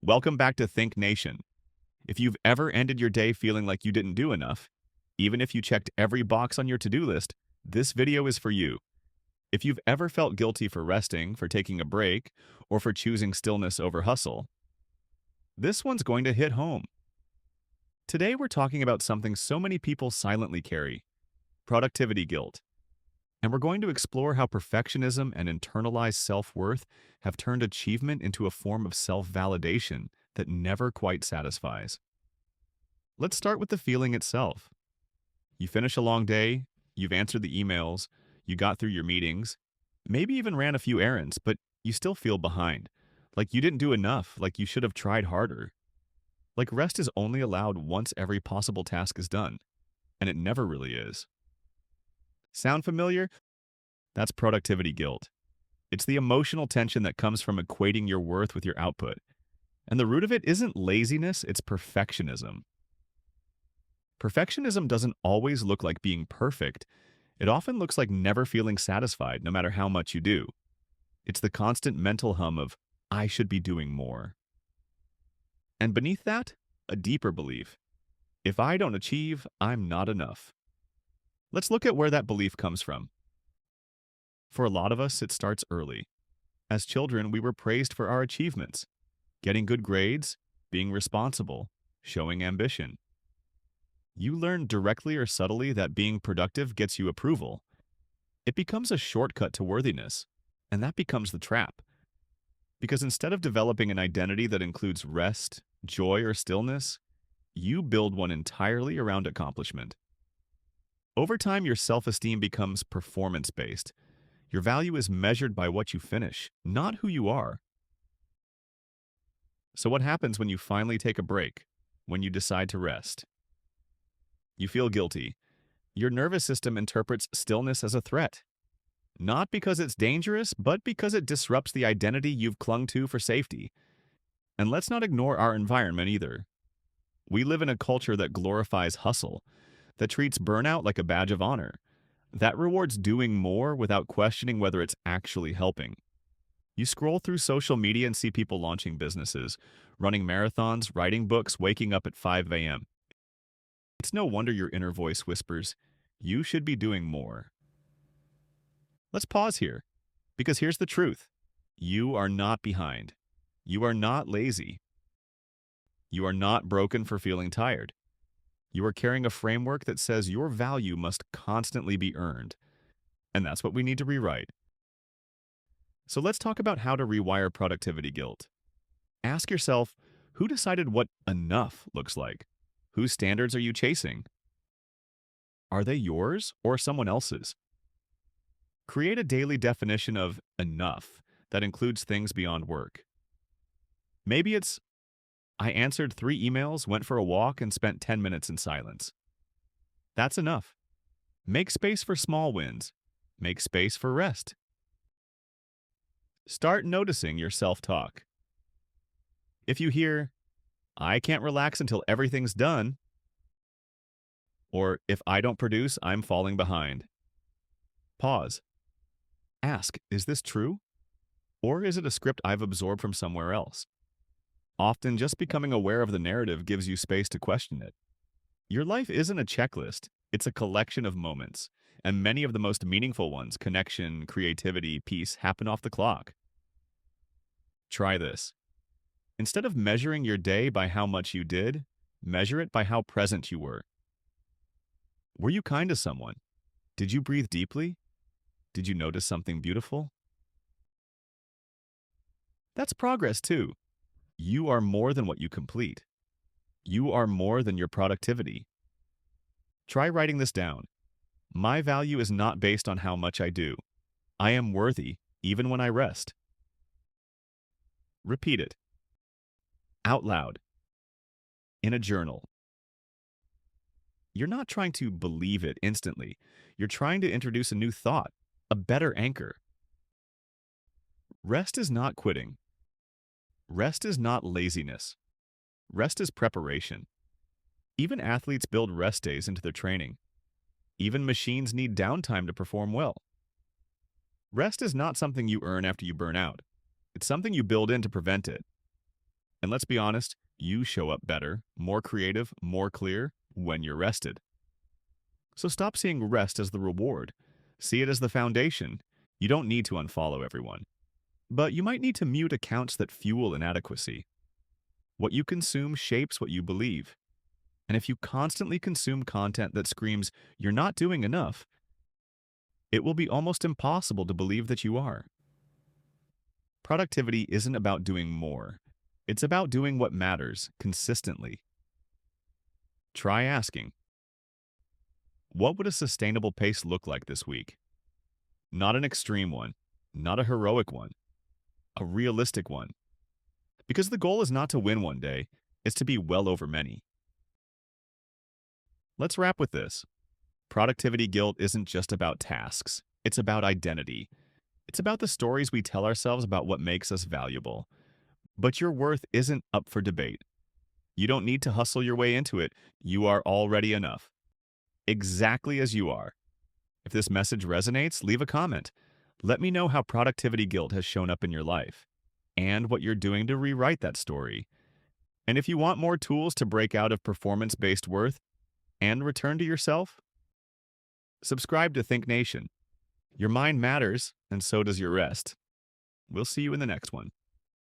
Welcome back to Think Nation. If you've ever ended your day feeling like you didn't do enough, even if you checked every box on your to-do list, this video is for you. If you've ever felt guilty for resting, for taking a break, or for choosing stillness over hustle, this one's going to hit home. Today we're talking about something so many people silently carry: productivity guilt. And we're going to explore how perfectionism and internalized self-worth have turned achievement into a form of self-validation that never quite satisfies. Let's start with the feeling itself. You finish a long day, you've answered the emails, you got through your meetings, maybe even ran a few errands, but you still feel behind. Like you didn't do enough, like you should have tried harder. Like rest is only allowed once every possible task is done, and it never really is. Sound familiar? That's productivity guilt. It's the emotional tension that comes from equating your worth with your output. And the root of it isn't laziness, it's perfectionism. Perfectionism doesn't always look like being perfect. It often looks like never feeling satisfied, no matter how much you do. It's the constant mental hum of, I should be doing more. And beneath that, a deeper belief. If I don't achieve, I'm not enough. Let's look at where that belief comes from. For a lot of us, it starts early. As children, we were praised for our achievements, getting good grades, being responsible, showing ambition. You learn directly or subtly that being productive gets you approval. It becomes a shortcut to worthiness, and that becomes the trap. Because instead of developing an identity that includes rest, joy, or stillness, you build one entirely around accomplishment. Over time, your self-esteem becomes performance-based. Your value is measured by what you finish, not who you are. So what happens when you finally take a break, when you decide to rest? You feel guilty. Your nervous system interprets stillness as a threat. Not because it's dangerous, but because it disrupts the identity you've clung to for safety. And let's not ignore our environment either. We live in a culture that glorifies hustle, that treats burnout like a badge of honor, that rewards doing more without questioning whether it's actually helping. You scroll through social media and see people launching businesses, running marathons, writing books, waking up at 5 a.m. It's no wonder your inner voice whispers, you should be doing more. Let's pause here, because here's the truth. You are not behind. You are not lazy. You are not broken for feeling tired. You are carrying a framework that says your value must constantly be earned. And that's what we need to rewrite. So let's talk about how to rewire productivity guilt. Ask yourself, who decided what enough looks like? Whose standards are you chasing? Are they yours or someone else's? Create a daily definition of enough that includes things beyond work. Maybe it's, I answered 3 emails, went for a walk, and spent 10 minutes in silence. That's enough. Make space for small wins. Make space for rest. Start noticing your self-talk. If you hear, I can't relax until everything's done, or if I don't produce, I'm falling behind, pause. Ask, is this true? Or is it a script I've absorbed from somewhere else? Often, just becoming aware of the narrative gives you space to question it. Your life isn't a checklist, it's a collection of moments, and many of the most meaningful ones, connection, creativity, peace, happen off the clock. Try this. Instead of measuring your day by how much you did, measure it by how present you were. Were you kind to someone? Did you breathe deeply? Did you notice something beautiful? That's progress too. You are more than what you complete. You are more than your productivity. Try writing this down. My value is not based on how much I do. I am worthy even when I rest. Repeat it. Out loud. In a journal. You're not trying to believe it instantly. You're trying to introduce a new thought, a better anchor. Rest is not quitting. Rest is not laziness. Rest is preparation. Even athletes build rest days into their training. Even machines need downtime to perform well. Rest is not something you earn after you burn out. It's something you build in to prevent it. And let's be honest, you show up better, more creative, more clear when you're rested. So stop seeing rest as the reward. See it as the foundation. You don't need to unfollow everyone. But you might need to mute accounts that fuel inadequacy. What you consume shapes what you believe. And if you constantly consume content that screams, you're not doing enough, it will be almost impossible to believe that you are. Productivity isn't about doing more. It's about doing what matters consistently. Try asking, what would a sustainable pace look like this week? Not an extreme one, not a heroic one, a realistic one. Because the goal is not to win one day, it's to be well over many. Let's wrap with this. Productivity guilt isn't just about tasks. It's about identity. It's about the stories we tell ourselves about what makes us valuable. But your worth isn't up for debate. You don't need to hustle your way into it. You are already enough. Exactly as you are. If this message resonates, leave a comment. Let me know how productivity guilt has shown up in your life and what you're doing to rewrite that story. And if you want more tools to break out of performance-based worth and return to yourself, subscribe to Think Nation. Your mind matters, and so does your rest. We'll see you in the next one.